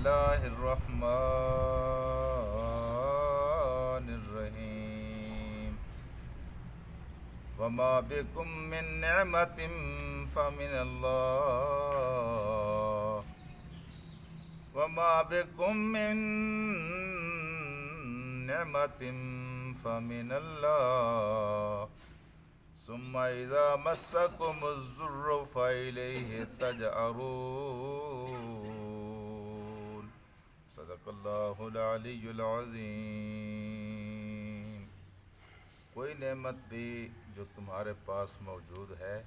الله الرحمن الرحيم وما بكم من نعمة فمن الله وما بكم من نعمة فمن الله ثم إذا مسكم الضر فإليه تجأرون صدق اللہ العلی العظیم۔ کوئی نعمت بھی جو تمہارے پاس موجود ہے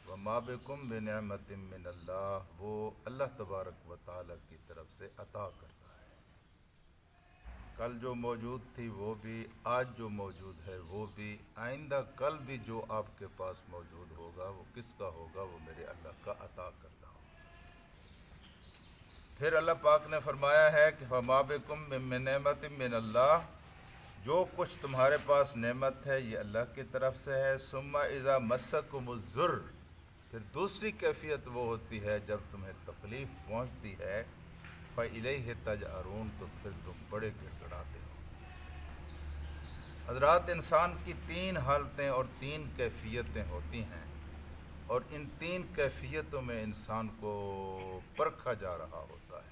وما بکم بنعمت من اللہ، وہ اللہ تبارک و تعالیٰ کی طرف سے عطا کرتا ہے۔ کل جو موجود تھی وہ بھی، آج جو موجود ہے وہ بھی، آئندہ کل بھی جو آپ کے پاس موجود ہوگا وہ کس کا ہوگا؟ وہ میرے اللہ کا عطا کردہ ہوگا۔ پھر اللہ پاک نے فرمایا ہے کہ فما بکم من نعمت من اللہ، جو کچھ تمہارے پاس نعمت ہے یہ اللہ کی طرف سے ہے۔ ثم اذا مسکم الضر، پھر دوسری کیفیت وہ ہوتی ہے جب تمہیں تکلیف پہنچتی ہے، فَإِلَيْهِ تَجْأَرُونَ، تو پھر تم بڑے گڑ گڑاتے ہو۔ حضرات، انسان کی تین حالتیں اور تین کیفیتیں ہوتی ہیں، اور ان تین کیفیتوں میں انسان کو پرکھا جا رہا ہوتا ہے۔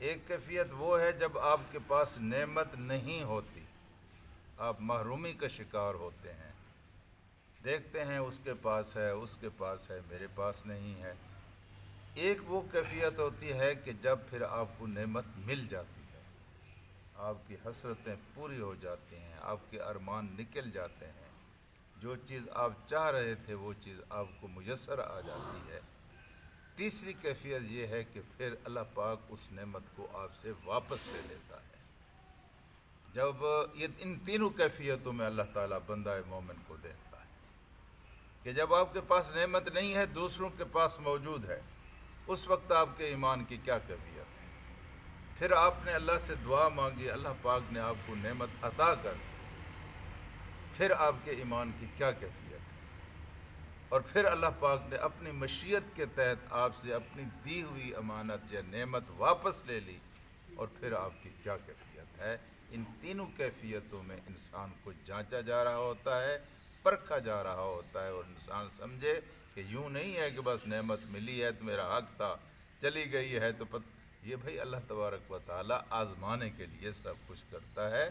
ایک کیفیت وہ ہے جب آپ کے پاس نعمت نہیں ہوتی، آپ محرومی کا شکار ہوتے ہیں، دیکھتے ہیں اس کے پاس ہے، اس کے پاس ہے، میرے پاس نہیں ہے۔ ایک وہ کیفیت ہوتی ہے کہ جب پھر آپ کو نعمت مل جاتی ہے، آپ کی حسرتیں پوری ہو جاتی ہیں، آپ کے ارمان نکل جاتے ہیں، جو چیز آپ چاہ رہے تھے وہ چیز آپ کو میسر آ جاتی ہے۔ تیسری کیفیت یہ ہے کہ پھر اللہ پاک اس نعمت کو آپ سے واپس لے لیتا ہے۔ جب ان تینوں کیفیتوں میں اللہ تعالیٰ بندہ مومن کو دیکھتا ہے کہ جب آپ کے پاس نعمت نہیں ہے، دوسروں کے پاس موجود ہے، اس وقت آپ کے ایمان کی کیا کیفیت ہے؟ پھر آپ نے اللہ سے دعا مانگی، اللہ پاک نے آپ کو نعمت عطا کر، پھر آپ کے ایمان کی کیا کیفیت ہے؟ اور پھر اللہ پاک نے اپنی مشیت کے تحت آپ سے اپنی دی ہوئی امانت یا نعمت واپس لے لی، اور پھر آپ کی کیا کیفیت ہے؟ ان تینوں کیفیتوں میں انسان کو جانچا جا رہا ہوتا ہے، پرکھا جا رہا ہوتا ہے، اور انسان سمجھے کہ یوں نہیں ہے کہ بس نعمت ملی ہے تو میرا حق تھا، چلی گئی ہے تو یہ بھائی اللہ تبارک و تعالیٰ آزمانے کے لیے سب کچھ کرتا ہے۔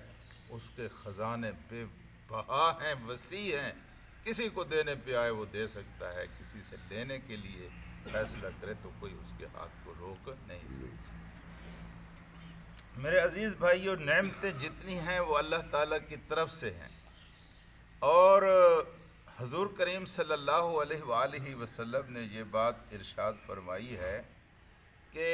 اس کے خزانے بے بہا ہیں، وسیع ہیں، کسی کو دینے پہ آئے وہ دے سکتا ہے، کسی سے لینے کے لیے فیصلہ کرے تو کوئی اس کے ہاتھ کو روک نہیں سکتا۔ میرے عزیز بھائیو، نعمتیں جتنی ہیں وہ اللہ تعالیٰ کی طرف سے ہیں، اور حضور کریم صلی اللہ علیہ وآلہ وسلم نے یہ بات ارشاد فرمائی ہے کہ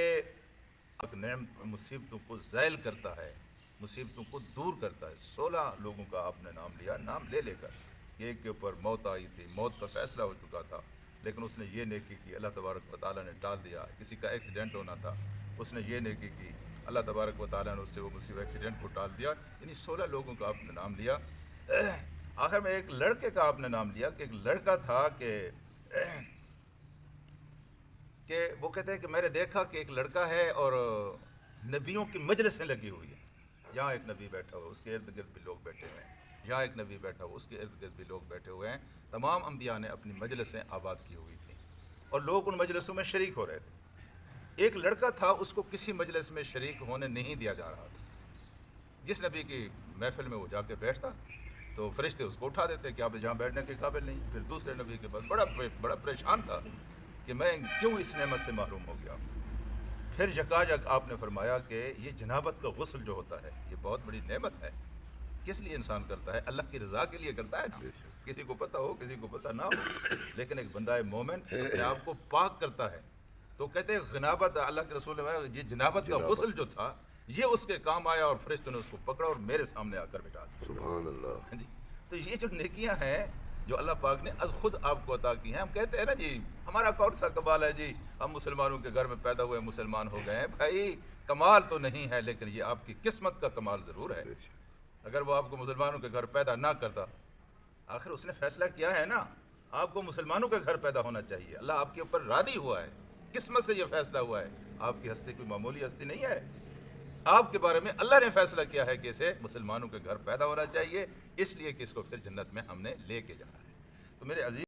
نعمت مصیبتوں کو زائل کرتا ہے، مصیبتوں کو دور کرتا ہے۔ 16 لوگوں کا آپ نے نام لیا، نام لے لے کر۔ ایک کے اوپر موت آئی تھی، موت کا فیصلہ ہو چکا تھا، لیکن اس نے یہ نیکی کی، اللہ تبارک و تعالیٰ نے ٹال دیا۔ کسی کا ایکسیڈنٹ ہونا تھا، اس نے یہ نیکی کی، اللہ تبارک و تعالیٰ نے اس سے وہ مصیبت ایکسیڈنٹ کو ٹال دیا۔ یعنی 16 لوگوں کا آپ نے نام لیا۔ آخر میں ایک لڑکے کا آپ نے نام لیا کہ ایک لڑکا تھا کہ وہ کہتے ہیں کہ میں نے دیکھا کہ ایک لڑکا ہے اور نبیوں کی مجلسیں لگی ہوئی ہیں، یہاں ایک نبی بیٹھا ہوا، اس کے ارد گرد بھی لوگ بیٹھے ہوئے ہیں، یہاں ایک نبی بیٹھا ہوا، اس کے ارد گرد بھی لوگ بیٹھے ہوئے ہیں۔ تمام انبیاء نے اپنی مجلسیں آباد کی ہوئی تھیں اور لوگ ان مجلسوں میں شریک ہو رہے تھے۔ ایک لڑکا تھا، اس کو کسی مجلس میں شریک ہونے نہیں دیا جا رہا تھا۔ جس نبی کی محفل میں وہ جا کے بیٹھتا تو فرشتے اس کو اٹھا دیتے کہ آپ یہاں بیٹھنے کے قابل نہیں۔ پھر دوسرے نبی کے پاس بڑا پریشان تھا کہ میں کیوں اس نعمت سے محروم ہو گیا۔ پھر یکایک آپ نے فرمایا کہ یہ جنابت کا غسل جو ہوتا ہے یہ بہت بڑی نعمت ہے۔ کس لیے انسان کرتا ہے؟ اللہ کی رضا کے لیے کرتا ہے نا، کسی کو پتہ ہو کسی کو پتہ نہ ہو، لیکن ایک بندہ مومن اپنے آپ کو پاک کرتا ہے۔ تو کہتے ہیں جنابت، اللہ کے رسول نے یہ جنابت کا غسل جو تھا یہ اس کے کام آیا، اور فرشتوں نے اس کو پکڑا اور میرے سامنے آ کر بٹھا دیا۔ سبحان اللہ۔ جی، تو یہ جو نیکیاں ہیں جو اللہ پاک نے از خود آپ کو عطا کی ہیں، ہم کہتے ہیں نا جی ہمارا کون سا کمال ہے جی، ہم مسلمانوں کے گھر میں پیدا ہوئے مسلمان ہو گئے ہیں۔ بھائی کمال تو نہیں ہے، لیکن یہ آپ کی قسمت کا کمال ضرور ہے۔ اگر وہ آپ کو مسلمانوں کے گھر پیدا نہ کرتا، آخر اس نے فیصلہ کیا ہے نا، آپ کو مسلمانوں کے گھر پیدا ہونا چاہیے۔ اللہ آپ کے اوپر راضی ہوا ہے قسمت سے یہ فیصلہ ہوا ہے. آپ کی ہستی کوئی معمولی ہستی نہیں ہے. آپ کے بارے میں اللہ نے فیصلہ کیا ہے کہ اسے مسلمانوں کے گھر پیدا ہونا چاہیے، اس لیے کہ اس کو پھر جنت میں ہم نے لے کے جانا ہے. تو میرے عزیز